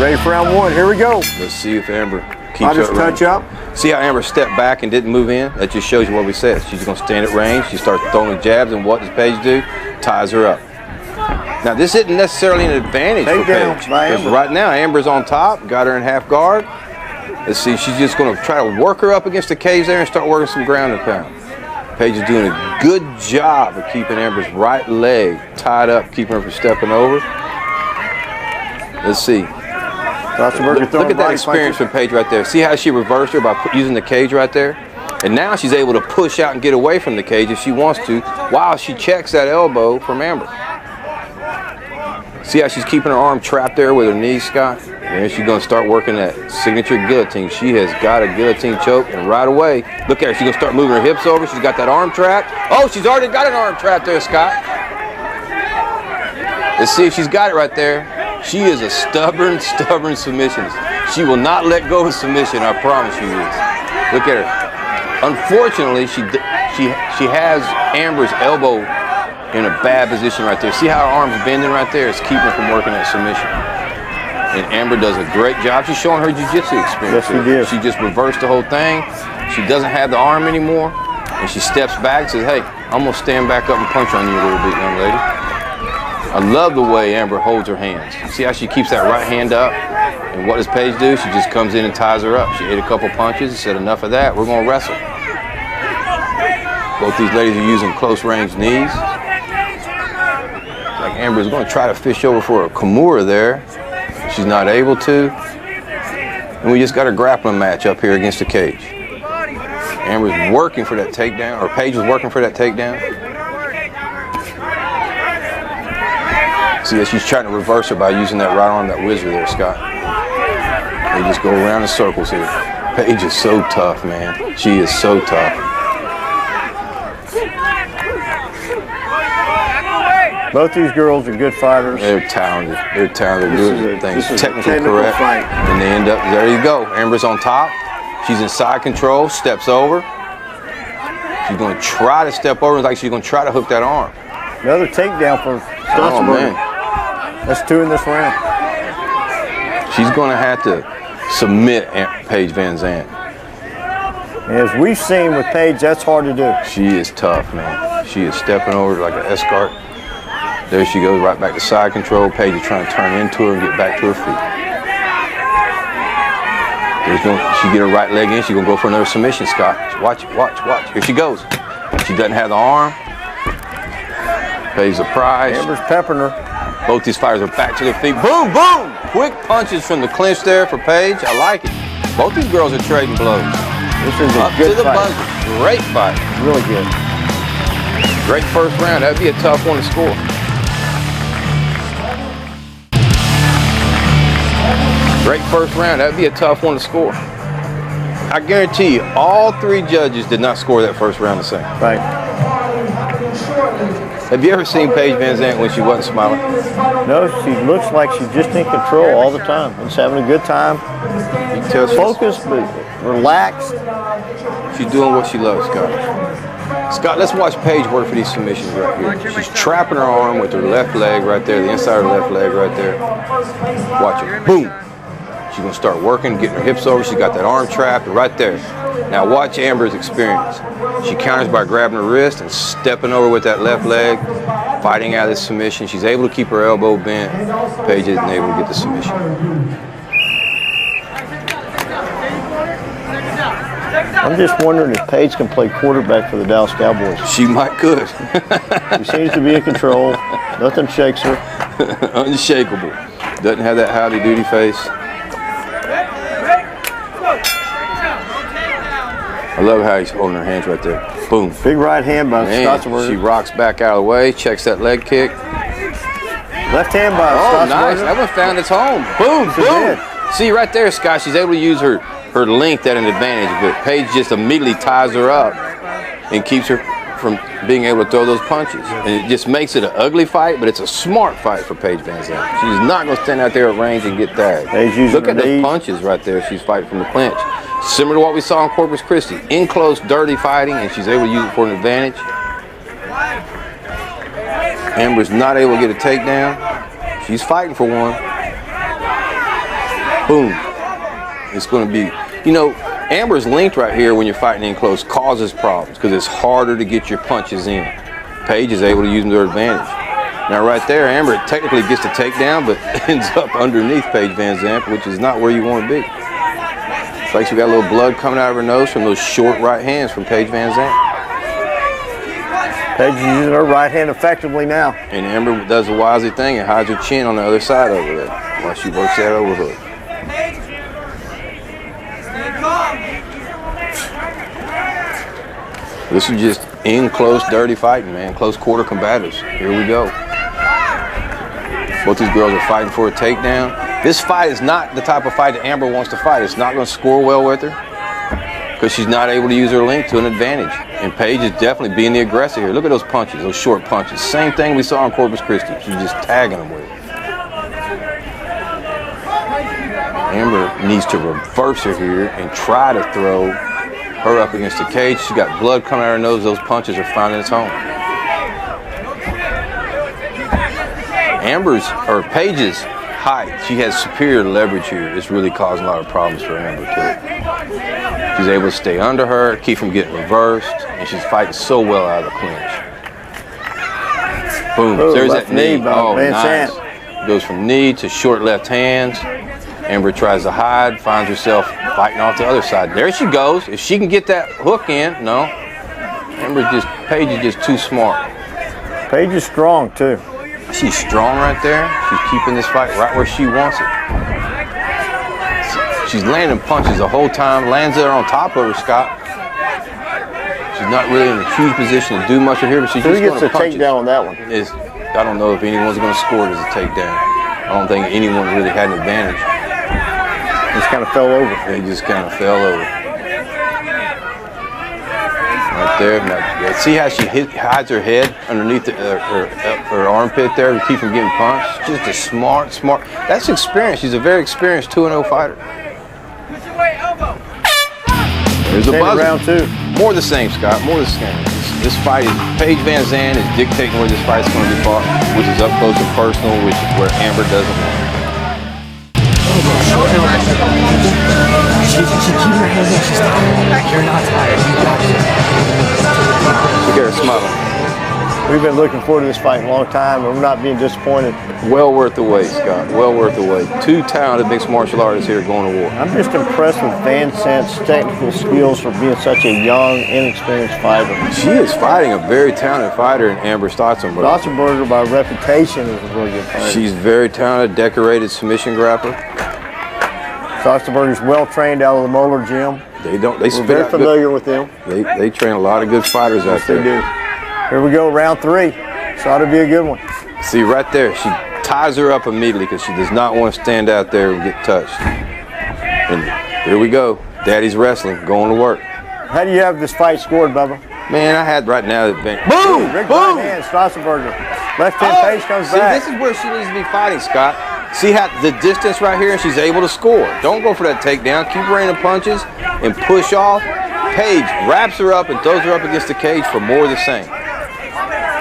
Ready for round one. Here we go. Let's see if Amber keeps I'll just up touch range. up. See how Amber stepped back and didn't move in? That just shows you what we said. She's going to stand at range. She starts throwing jabs, and what does Paige do? Ties her up. Now, this isn't necessarily an advantage for Paige. Because right now, Amber's on top, got her in half guard. Let's see, she's just going to try to work her up against the cage there and start working some ground and pound. Paige is doing a good job of keeping Amber's right leg tied up, keeping her from stepping over. Let's see. Look at that experience from Paige right there. See how she reversed her by using the cage right there? And now she's able to push out and get away from the cage if she wants to, while she checks that elbow from Amber. See how she's keeping her arm trapped there with her knees, Scott? And she's going to start working that signature guillotine. She has got a guillotine choke, and right away, look at her. She's going to start moving her hips over. She's got that arm trapped. Oh, she's already got an arm trapped there, Scott. Let's see if she's got it right there. She is a stubborn submissionist. She will not let go of submission, I promise you this. Look at her. Unfortunately, she has Amber's elbow in a bad position right there. See how her arm's bending right there? It's keeping her from working that submission. And Amber does a great job. She's showing her jiu-jitsu experience. Yes, she did. She just reversed the whole thing. She doesn't have the arm anymore. And she steps back and says, hey, I'm going to stand back up and punch on you a little bit, young lady. I love the way Amber holds her hands. See how she keeps that right hand up? And what does Paige do? She just comes in and ties her up. She ate a couple punches and said, enough of that. We're going to wrestle. Both these ladies are using close range knees. Like Amber's going to try to fish over for a Kimura there. She's not able to. And we just got a grappling match up here against the cage. Amber's working for that takedown, or Paige was working for that takedown. See, she's trying to reverse her by using that right arm, that whizzer there, Scott. They just go around in circles here. Paige is so tough, man. She is so tough. Both these girls are good fighters. They're talented. They're talented. They're doing things technically correct. Fight. And they end up, there you go. Amber's on top. She's in side control, steps over. She's going to try to step over, like she's going to try to hook that arm. Another takedown for Stautzenberger. Oh, man. That's 2 in this round. She's going to have to submit Paige VanZant. As we've seen with Paige, that's hard to do. She is tough, man. She is stepping over like an escort. There she goes, right back to side control. Paige is trying to turn into her and get back to her feet. She get her right leg in. She's going to go for another submission, Scott. Watch it, watch. Here she goes. She doesn't have the arm. Pays the price. Amber's peppering her. Both these fighters are back to their feet. Boom, boom! Quick punches from the clinch there for Paige. I like it. Both these girls are trading blows. This is a good fight. Buzzer. Great fight. Really good. Great first round. That'd be a tough one to score. Great first round. That'd be a tough one to score. I guarantee you, all 3 judges did not score that first round the same. Right. Have you ever seen Paige VanZant when she wasn't smiling? No, she looks like she's just in control all the time. She's having a good time. You can tell focused, but relaxed. She's doing what she loves, Scott. Scott, let's watch Paige work for these submissions right here. She's trapping her arm with her left leg right there, the inside of her left leg right there. Watch it. Boom. She's going to start working, getting her hips over. She's got that arm trapped right there. Now watch Amber's experience. She counters by grabbing her wrist and stepping over with that left leg, fighting out of this submission. She's able to keep her elbow bent. Paige isn't able to get the submission. I'm just wondering if Paige can play quarterback for the Dallas Cowboys. She might could. She seems to be in control. Nothing shakes her. Unshakable. Doesn't have that howdy-doody face. I love how he's holding her hands right there. Boom. Big right hand by Stautzenberger. She rocks back out of the way, checks that leg kick. Left hand by Stautzenberger. Oh, nice. That one found its home. Boom, boom. See, right there, Scott, she's able to use her length at an advantage, but Paige just immediately ties her up and keeps her from being able to throw those punches. And it just makes it an ugly fight, but it's a smart fight for Paige VanZant. She's not going to stand out there at range and get tagged. Look at those punches right there. She's fighting from the clinch. Similar to what we saw in Corpus Christi. In close, dirty fighting, and she's able to use it for an advantage. Amber's not able to get a takedown. She's fighting for one. boom. It's going to be, you know, Amber's length right here when you're fighting in close causes problems because it's harder to get your punches in. Paige is able to use them to her advantage. Now right there, Amber technically gets the takedown, but ends up underneath Paige VanZant, which is not where you want to be. It's like she got a little blood coming out of her nose from those short right hands from Paige VanZant. Paige is using her right hand effectively now. And Amber does a wisely thing and hides her chin on the other side over there while she works that overhook. This is just in close, dirty fighting, man. Close quarter combatives. Here we go. Both these girls are fighting for a takedown. This fight is not the type of fight that Amber wants to fight. It's not going to score well with her because she's not able to use her length to an advantage. And Paige is definitely being the aggressor here. Look at those punches, those short punches. Same thing we saw in Corpus Christi. She's just tagging them with it. Amber needs to reverse her here and try to throw her up against the cage. She's got blood coming out of her nose. Those punches are finding its home. Paige's height, she has superior leverage here. It's really causing a lot of problems for Amber too. She's able to stay under her, keep from getting reversed, and she's fighting so well out of the clinch. Boom, there's that knee. Oh, nice. Goes from knee to short left hands. Amber tries to hide, finds herself fighting off the other side. There she goes. If she can get that hook in, no. Paige is just too smart. Paige is strong too. She's strong right there. She's keeping this fight right where she wants it. She's landing punches the whole time, lands there on top of her, Scott. She's not really in a huge position to do much here, but she's just going to punch. Who gets the takedown on that one? I don't know if anyone's going to score it as a takedown. I don't think anyone really had an advantage. Just kind of fell over. He just kind of fell over. Right there. Now, see how she hides her head underneath her armpit there to keep from getting punched? Just a smart. That's experience. She's a very experienced 2-0 fighter. There's a buzzer. Round two. More the same, Scott. More the same. This fight is Paige VanZant is dictating where this fight's going to be fought, which is up close and personal, which is where Amber doesn't want. She keeps her hands up. She's tired. You're not tired. You got it. Look at her smiling. We've been looking forward to this fight a long time, and we're not being disappointed. Well worth the wait, Scott. Well worth the wait. Two talented mixed martial artists here going to war. I'm just impressed with VanZant's technical skills for being such a young, inexperienced fighter. She is fighting a very talented fighter in Amber Stautzenberger. Stautzenberger, by reputation, is a really good fighter. She's very talented, decorated submission grappler. Stautzenberger's well trained out of the Moeller gym. We're very familiar with them. They train a lot of good fighters out there. They do. Here we go, round three. This ought to be a good one. See right there, she ties her up immediately because she does not want to stand out there and get touched. And here we go. Daddy's wrestling, going to work. How do you have this fight scored, Bubba? Man, I had right now. Boom! Big Boom! right hand, Stautzenberger. Left hand Paige comes back. See, this is where she needs to be fighting, Scott. See how the distance right here, and she's able to score. Don't go for that takedown. Keep raining punches and push off. Paige wraps her up and throws her up against the cage for more of the same.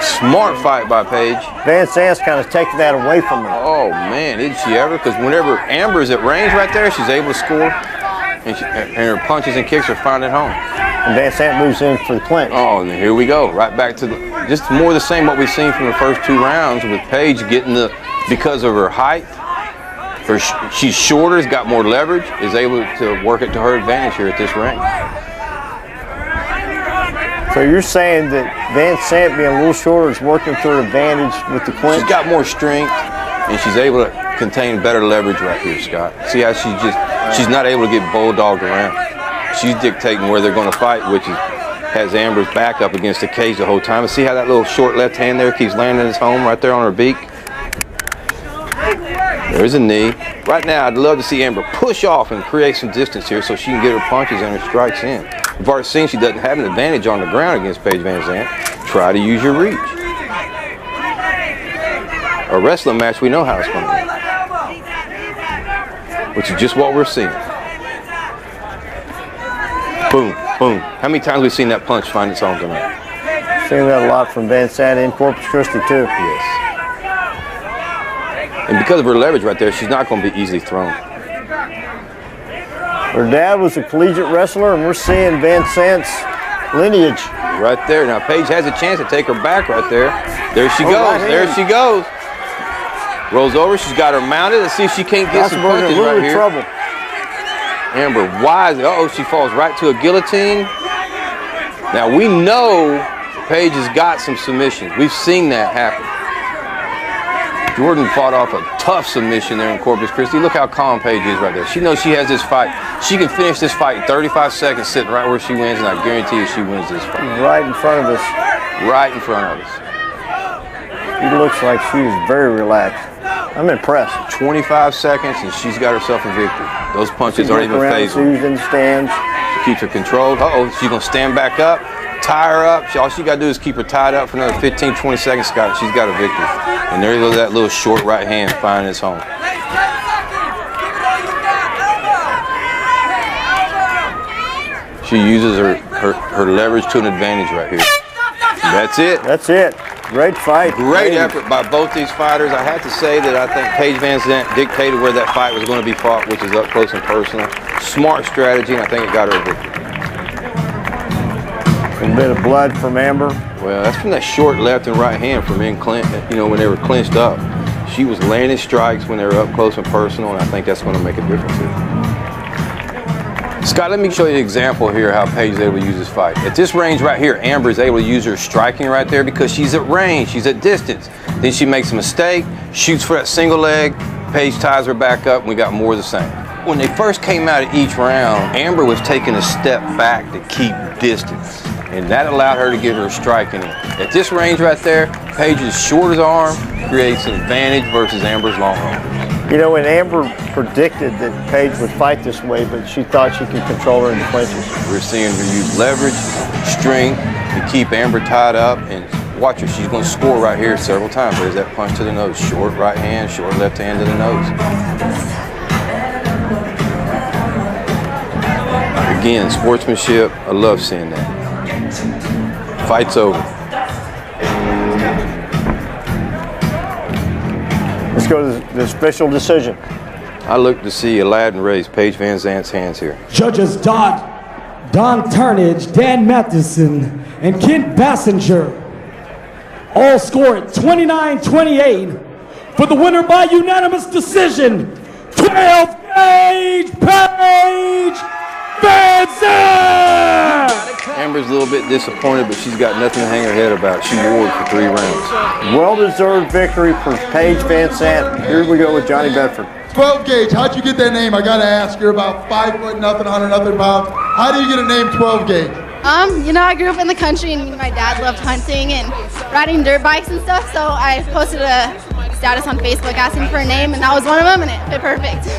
Smart fight by Paige. VanZant's kind of taking that away from her. Oh, man, did she ever? Because whenever Amber's at range right there, she's able to score. And her punches and kicks are finding home. And VanZant moves in for the clinch. Oh, and here we go. Right back to just more of the same what we've seen from the first two rounds with Paige getting because of her height. She's shorter, has got more leverage, is able to work it to her advantage here at this range. So you're saying that VanZant being a little shorter is working to her advantage with the clinch? She's got more strength, and she's able to contain better leverage right here, Scott. See how she's not able to get bulldogged around. She's dictating where they're going to fight, which has Amber's back up against the cage the whole time. And see how that little short left hand there keeps landing its home right there on her beak? There's a knee. Right now, I'd love to see Amber push off and create some distance here so she can get her punches and her strikes in. We've already seen she doesn't have an advantage on the ground against Paige VanZant. Try to use your reach. A wrestling match, we know how it's going to be. Which is just what we're seeing. Boom, boom. How many times have we seen that punch find its home tonight? Seen that a lot from VanZant in Corpus Christi too. Yes. And because of her leverage right there, she's not going to be easily thrown. Her dad was a collegiate wrestler, and we're seeing VanZant's lineage. Right there. Now, Paige has a chance to take her back right there. There she goes. Right there she goes. Rolls over. She's got her mounted. Let's see if she can't get some punches right here. Trouble. Amber wise. Uh-oh, she falls right to a guillotine. Now, we know Paige has got some submissions. We've seen that happen. Jordan fought off a tough submission there in Corpus Christi. Look how calm Paige is right there. She knows she has this fight. She can finish this fight in 35 seconds sitting right where she wins, and I guarantee you she wins this fight. Right in front of us. Right in front of us. She looks like she's very relaxed. I'm impressed. 25 seconds, and she's got herself a victory. Those punches aren't even phasing. She's in the stands. She keeps her controlled. Uh-oh, she's going to stand back up, tie her up. All she got to do is keep her tied up for another 15, 20 seconds. She's got a victory. And there goes that little short right hand finding its home. She uses her leverage to an advantage right here. That's it. That's it. Great fight. Great effort by both these fighters. I have to say that I think Paige VanZant dictated where that fight was going to be fought, which is up close and personal. Smart strategy, and I think it got her a victory. A bit of blood from Amber. Well, that's from that short left and right hand from when they were clinched up. She was landing strikes when they were up close and personal, and I think that's going to make a difference here. Scott, let me show you an example here how Paige is able to use this fight. At this range right here, Amber is able to use her striking right there because she's at range, she's at distance. Then she makes a mistake, shoots for that single leg, Paige ties her back up, and we got more of the same. When they first came out of each round, Amber was taking a step back to keep distance, and that allowed her to get her striking in. At this range right there, Paige's short arm creates an advantage versus Amber's long arm. You know, when Amber predicted that Paige would fight this way, but she thought she could control her in the clinches. We're seeing her use leverage, strength to keep Amber tied up, and watch her. She's going to score right here several times. There's that punch to the nose. Short right hand, short left hand to the nose. Again, sportsmanship. I love seeing that. Fight's over. Let's go to the official decision. I look to see Aladdin raise Paige VanZant's hands here. Judges Don Turnage, Dan Matheson, and Kent Bassinger all scored 29-28 for the winner by unanimous decision, 12-gauge Paige VanZant! Amber's a little bit disappointed, but she's got nothing to hang her head about. She warred for 3 rounds. Well-deserved victory for Paige VanZant. Here we go with Johnny Bedford. 12 gauge, how'd you get that name? I gotta ask, you're about 5 foot nothing, 100 nothing pounds. How do you get a name 12 gauge? You know, I grew up in the country and my dad loved hunting and riding dirt bikes and stuff, so I posted a status on Facebook asking for a name, and that was one of them, and it fit perfect.